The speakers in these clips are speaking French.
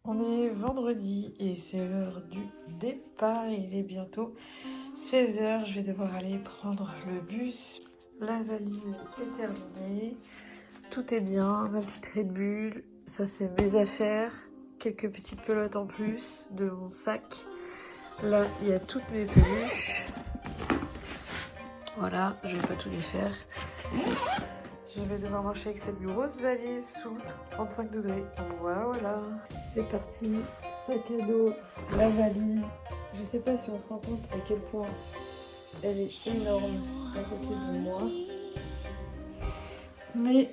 On est vendredi et c'est l'heure du départ. Il est bientôt 16h. Je vais devoir aller prendre le bus. La valise est terminée. Tout est bien. Ma petite Red Bull. Ça, c'est mes affaires. Quelques petites pelotes en plus de mon sac. Là, il y a toutes mes peluches. Voilà, je vais pas tout défaire. Je vais devoir marcher avec cette grosse valise sous 35 degrés. Voilà. C'est parti. Sac à dos, la valise. Je sais pas si on se rend compte à quel point elle est énorme à côté de moi. Mais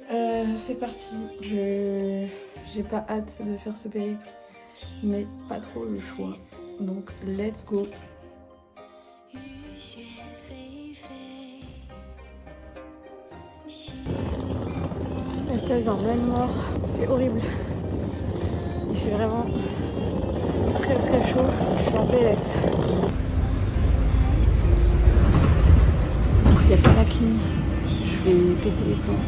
c'est parti. J'ai pas hâte de faire ce périple, mais pas trop le choix. Donc let's go. Elle pèse en pleine mort, c'est horrible. Il fait vraiment très très chaud. Je suis en PLS. Il n'y a pas la clim. Je vais péter les plombs.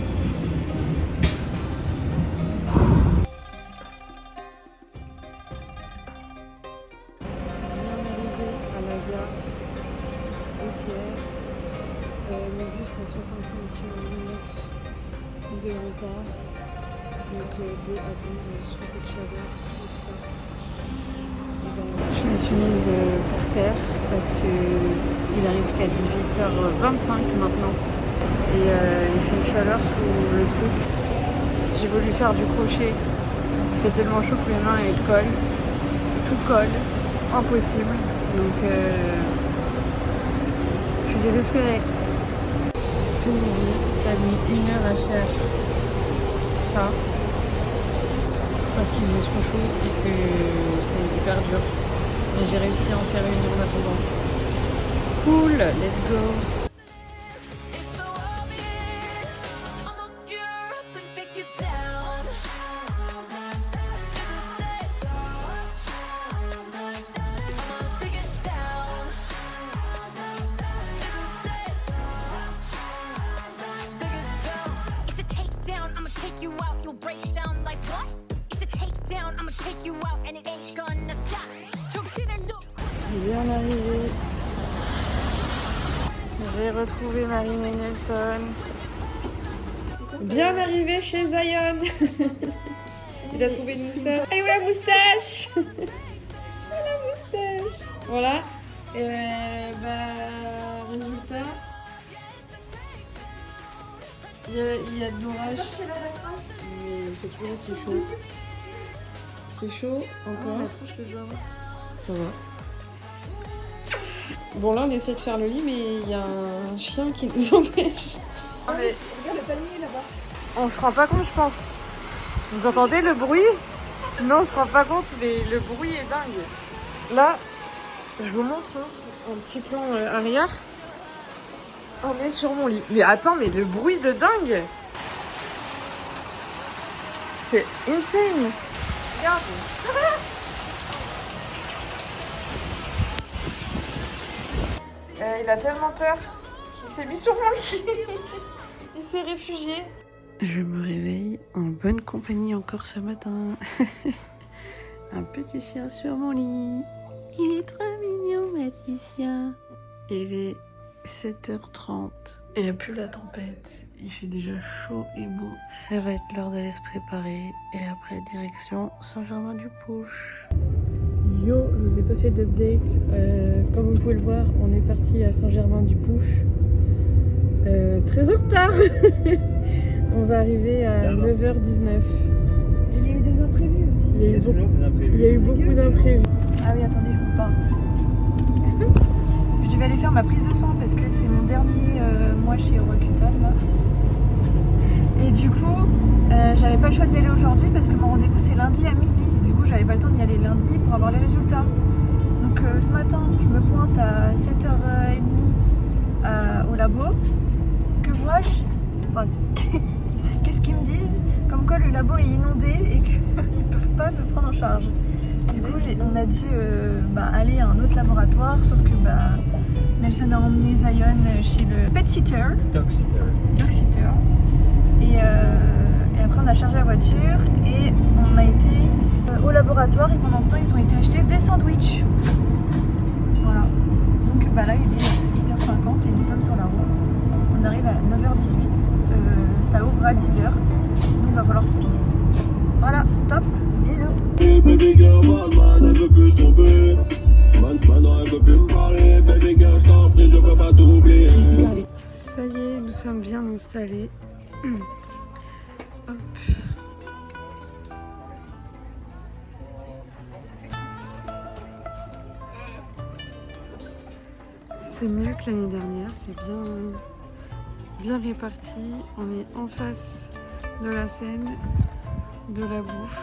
Le bus à 65 km de retard, donc de attendre sous cette chaleur. Je me suis mise par terre parce qu'il arrive qu'à 18h25 maintenant et il fait une chaleur sous le truc. J'ai voulu faire du crochet, il fait tellement chaud que mes mains elles collent, tout colle, impossible, donc je suis désespérée. T'as mis 1 heure à faire ça parce qu'il faisait trop chaud et que c'est hyper dur. Mais j'ai réussi à en faire 1 en attendant. Cool, let's go. Bien arrivé. J'ai retrouvé Marine et Nelson. Bien arrivé chez Zion. Il a trouvé une moustache. Et où la moustache? La moustache. Voilà. Résultat. Il y a de l'orage. Mais il fait toujours aussi chaud. C'est chaud encore. Ça va. Bon là on essaie de faire le lit mais il y a un chien qui nous empêche. Mais... Regarde le palmier là-bas. On se rend pas compte je pense. Vous entendez le bruit? Non on se rend pas compte mais le bruit est dingue. Là je vous montre un petit plan arrière. On est sur mon lit. Mais attends mais le bruit de dingue. C'est insane. Regarde. Il a tellement peur qu'il s'est mis sur mon lit. Il s'est réfugié. Je me réveille en bonne compagnie encore ce matin. Un petit chien sur mon lit. Il est trop mignon, Mathisia. Il est 7h30. Et il n'y a plus la tempête. Il fait déjà chaud et beau. Ça va être l'heure d'aller se préparer. Et après, direction Saint-Germain-du-Pouche. Yo, je vous ai pas fait d'update. Comme vous pouvez le voir, on est parti à Saint-Germain-du-Pouche. Très en retard. On va arriver à 9h19. Il y a eu des imprévus aussi. Il y a eu beaucoup d'imprévus. Ah oui, attendez, je vous parle. Je devais aller faire ma prise de sang parce que c'est mon dernier mois chez Roaccutane là. Et du coup, j'avais pas le choix d'y aller aujourd'hui parce que mon rendez-vous c'est lundi à midi. Du coup, j'avais pas le temps d'y aller lundi pour avoir les résultats. Donc ce matin, je me pointe à 7h30 au labo. Que vois-je? Enfin, qu'est-ce qu'ils me disent? Comme quoi le labo est inondé et qu'ils peuvent pas me prendre en charge. Du coup, on a dû aller à un autre laboratoire, sauf que Nelson a emmené Zion chez le pet sitter. Dog sitter. voiture et on a été au laboratoire et pendant ce temps ils ont été acheter des sandwichs. Voilà. Donc bah là il est 8h50 et nous sommes sur la route. On arrive à 9h18. Ça ouvre à 10h. Donc il va falloir speeder. Voilà, top, bisous. Baby girl, Batman, elle veut plus se tromper. Maintenant elle veut plus me parler. Baby girl, je t'en prie, je peux pas t'oublier. Ça y est, nous sommes bien installés. Hop. C'est mieux que l'année dernière, c'est bien réparti. On est en face de la scène, de la bouffe.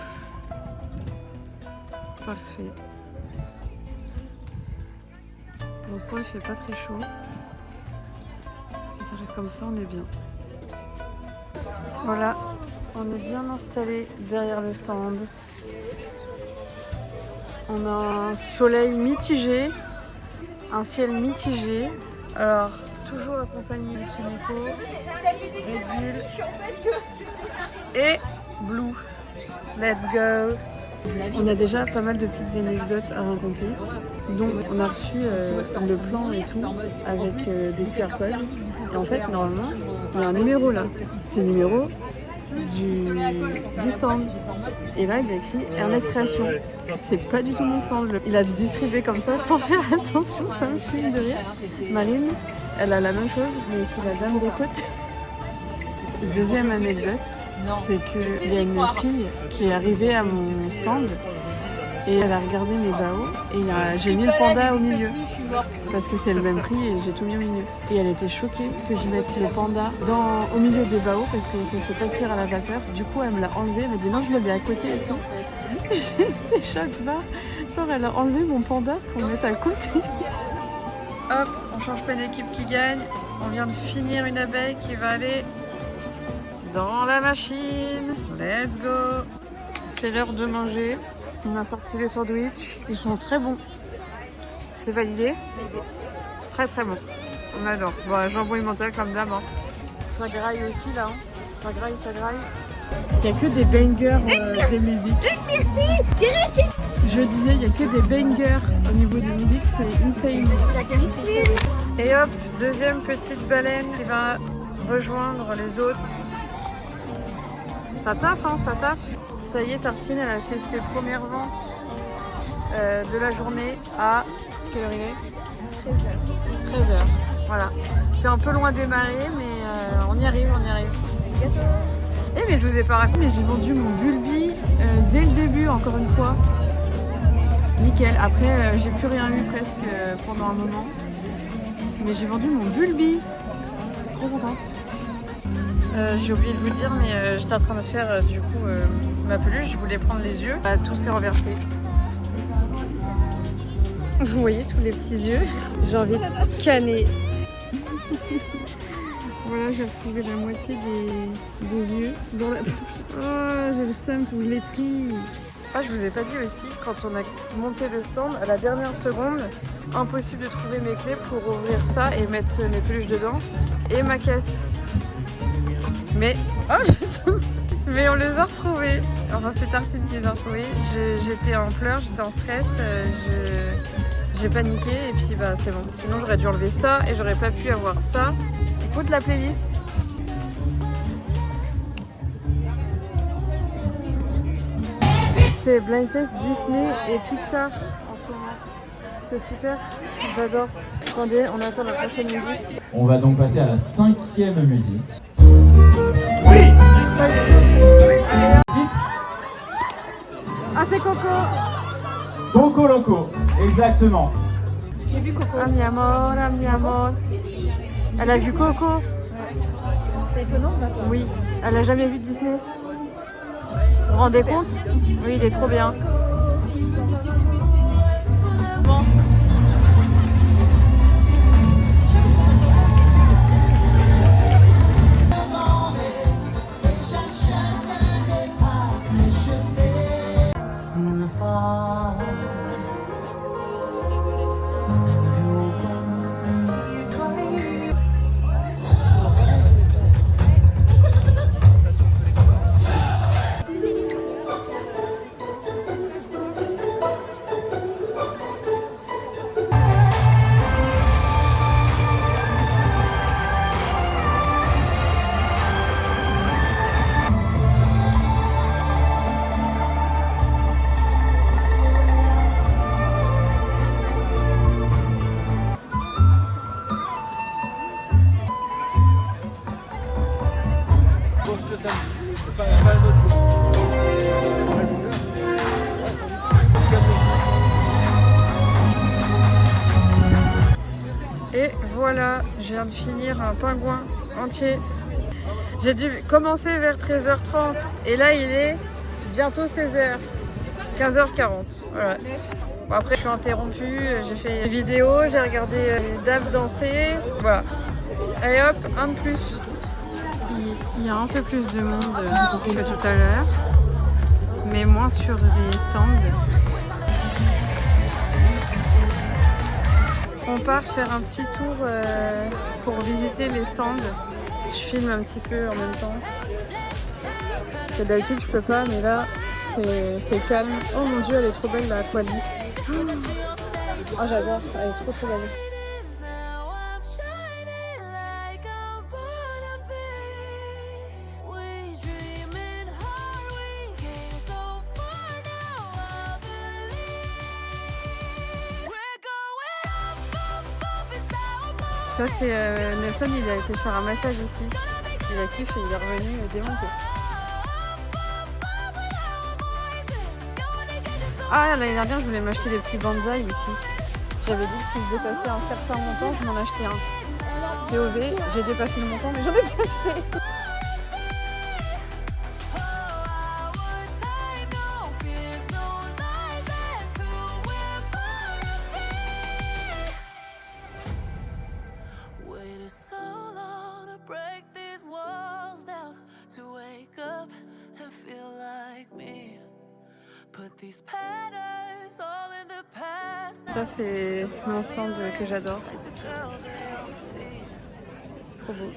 Parfait. Pour l'instant, il fait pas très chaud. Si ça reste comme ça, on est bien. Voilà, on est bien installé derrière le stand. On a un soleil mitigé, un ciel mitigé. Alors, toujours accompagné de Kimiko, Red Bull et Blue. Let's go! On a déjà pas mal de petites anecdotes à raconter. Donc, on a reçu le plan et tout avec des QR codes. Et en fait, normalement, il y a un numéro là. C'est le numéro du stand. Et là, il y a écrit Ernest Création. C'est pas du tout mon stand. Il a distribué comme ça sans faire attention. Ça me fume de rire. Marine, elle a la même chose, mais c'est la dame des côtes. Deuxième anecdote, c'est qu'il y a une fille qui est arrivée à mon stand et elle a regardé mes baos et j'ai mis le panda au milieu parce que c'est le même prix et j'ai tout mis au milieu. Et elle était choquée que je mette le panda au milieu des baos parce que ça ne se fait pas cuire à la vapeur. Du coup, elle me l'a enlevé, elle m'a dit non, je le mets à côté et tout. C'est choc bas. Genre, elle a enlevé mon panda pour le mettre à côté. Hop, on change pas d'équipe qui gagne. On vient de finir une abeille qui va aller dans la machine. Let's go. C'est l'heure de manger. On a sorti les sandwichs. Ils sont très bons. C'est validé. C'est très très bon. On adore. Bon, jambon emmental comme d'hab. Hein. Ça graille aussi là. Hein. Ça graille, ça graille. Il n'y a que des bangers des musiques. Je disais, il n'y a que des bangers au niveau des musiques. C'est insane. Et hop, deuxième petite baleine qui va rejoindre les autres. Ça taffe, hein, ça taffe. Ça y est, Tartine, elle a fait ses premières ventes de la journée à... Quelle heure il est ? 13h. 13h, voilà. C'était un peu loin de démarrer, mais on y arrive, on y arrive. Eh mais je vous ai pas raconté, mais j'ai vendu mon Bulbi dès le début, encore une fois. Nickel. Après, j'ai plus rien eu presque pendant un moment. Mais j'ai vendu mon Bulbi. Trop contente. J'ai oublié de vous dire, mais j'étais en train de faire du coup ma peluche. Je voulais prendre les yeux. Tout s'est renversé. Vous voyez tous les petits yeux. J'ai envie de canner. Voilà, j'ai retrouvé la moitié des yeux dans la... Oh, j'ai le seum, faut que je les trie. Ah, je vous ai pas dit aussi, quand on a monté le stand, à la dernière seconde, impossible de trouver mes clés pour ouvrir ça et mettre mes peluches dedans. Et ma caisse. Mais... Oh putain. Mais on les a retrouvés. Enfin, c'est Tartine qui les a retrouvés. J'étais en pleurs, j'étais en stress. J'ai paniqué et puis bah c'est bon. Sinon j'aurais dû enlever ça et j'aurais pas pu avoir ça. Écoute la playlist. C'est Blind Test Disney et Pixar en ce moment. C'est super, j'adore. Attendez, on attend la prochaine musique. On va donc passer à la 5e musique. Oui. Ah, c'est Coco. Coco Loco, exactement. J'ai vu Coco. Ah, mi amor, ah, mi amor. Elle a vu Coco. C'est étonnant, d'accord. Oui, elle a jamais vu Disney. Vous vous rendez compte? Oui, il est trop bien. Et voilà, je viens de finir un pingouin entier. J'ai dû commencer vers 13h30 et là il est bientôt 16h, 15h40. Voilà. Bon, après je suis interrompue, j'ai fait une vidéo, j'ai regardé les dames danser. Voilà. Et hop, un de plus. Il y a un peu plus de monde que tout à l'heure, mais moins sur les stands. On part faire un petit tour pour visiter les stands. Je filme un petit peu en même temps. Parce que d'habitude je peux pas, mais là c'est calme. Oh mon dieu, elle est trop belle la Aqualis. Oh j'adore, elle est trop belle. Ça c'est Nelson, il a été faire un massage ici. Il a kiffé, il est revenu démonté. Ah l'année dernière je voulais m'acheter des petits bonsaïs ici. J'avais dit que si je dépassais un certain montant, je m'en achetais un. POV, j'ai dépassé le montant mais j'en ai pas acheté. Ça c'est mon stand que j'adore. C'est trop beau.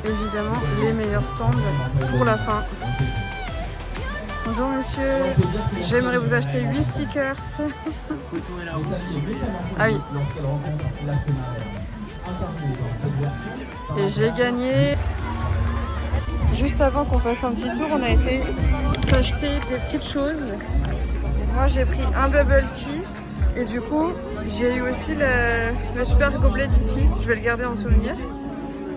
Évidemment, les meilleurs stands pour la fin. Bonjour monsieur, j'aimerais vous acheter 8 stickers. Ah oui. Et j'ai gagné. Juste avant qu'on fasse un petit tour, on a été s'acheter des petites choses. Moi j'ai pris un bubble tea et du coup j'ai eu aussi le super gobelet d'ici. Je vais le garder en souvenir.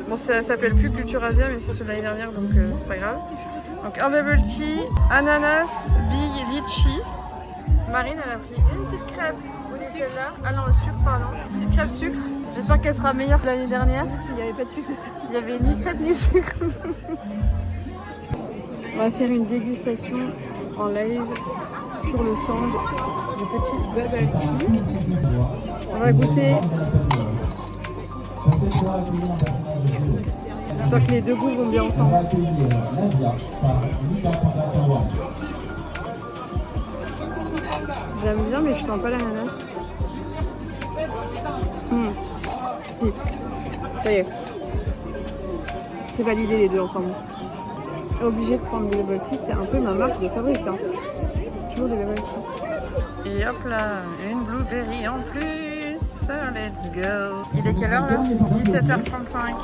Bon, ça s'appelle plus Culture Asia, mais c'est celui de l'année dernière, donc c'est pas grave. Donc un bubble tea, ananas, bille, litchi. Marine, elle a pris une petite crêpe au Nutella. Ah non, au sucre, pardon. Une petite crêpe sucre. J'espère qu'elle sera meilleure que l'année dernière. Il n'y avait pas de sucre. Il n'y avait ni crêpe ni sucre. On va faire une dégustation en live sur le stand du petit bubble tea. On va goûter. J'espère que les deux goûts vont bien ensemble. J'aime bien, mais je sens pas l'ananas. Si. Ça y est. C'est validé les deux ensemble. Obligé de prendre des bubble tea, c'est un peu ma marque de fabrique. Hein. Toujours des bubble tea. Et hop là, une blueberry en plus. Let's go. Il est quelle heure là? 17h35.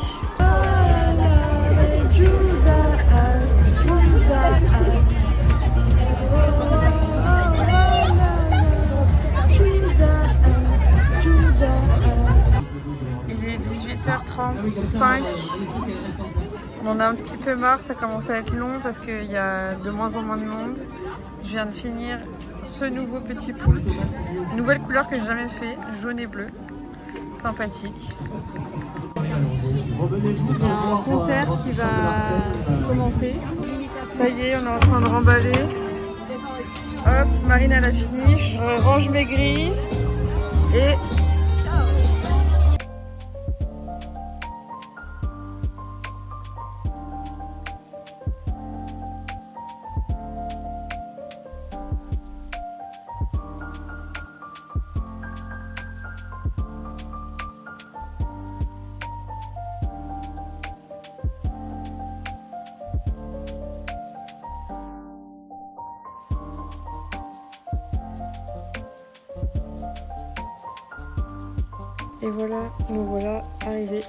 Il est 18h35. On en a un petit peu marre, ça commence à être long parce qu'il y a de moins en moins de monde. Je viens de finir ce nouveau petit poulpe. Nouvelle couleur que j'ai jamais fait, jaune et bleu. Sympathique. Il y a un concert qui va commencer. Ça y est, on est en train de remballer. Hop, Marine elle a fini. Je range mes grilles. Et Et voilà, nous voilà arrivés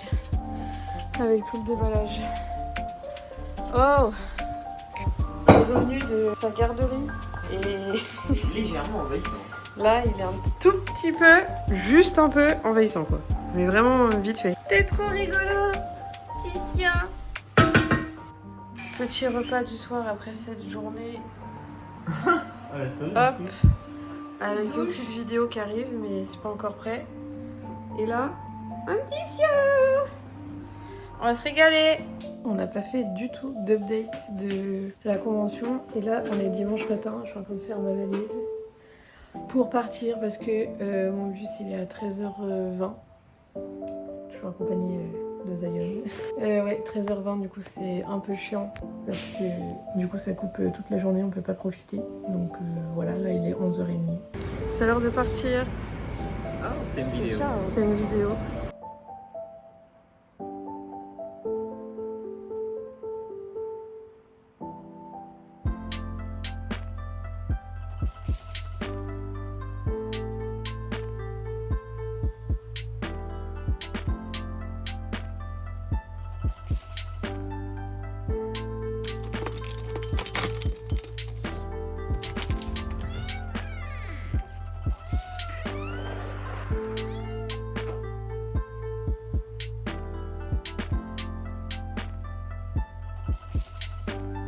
avec tout le déballage. Oh! Il est revenu de sa garderie et légèrement envahissant. là il est un tout petit peu, juste un peu envahissant quoi. Mais vraiment vite fait. T'es trop rigolo, Titien! Petit repas du soir après cette journée. Hop! Avec une petite vidéo qui arrive, mais c'est pas encore prêt. Et là, un petit chien! On va se régaler! On n'a pas fait du tout d'update de la convention. Et là, on est dimanche matin, je suis en train de faire ma valise pour partir parce que mon bus il est à 13h20. Je suis en compagnie de Zion. Ouais, 13h20, du coup c'est un peu chiant parce que du coup ça coupe toute la journée, on peut pas profiter. Donc voilà, là il est 11h30. C'est l'heure de partir. Ah, c'est une vidéo. C'est une vidéo.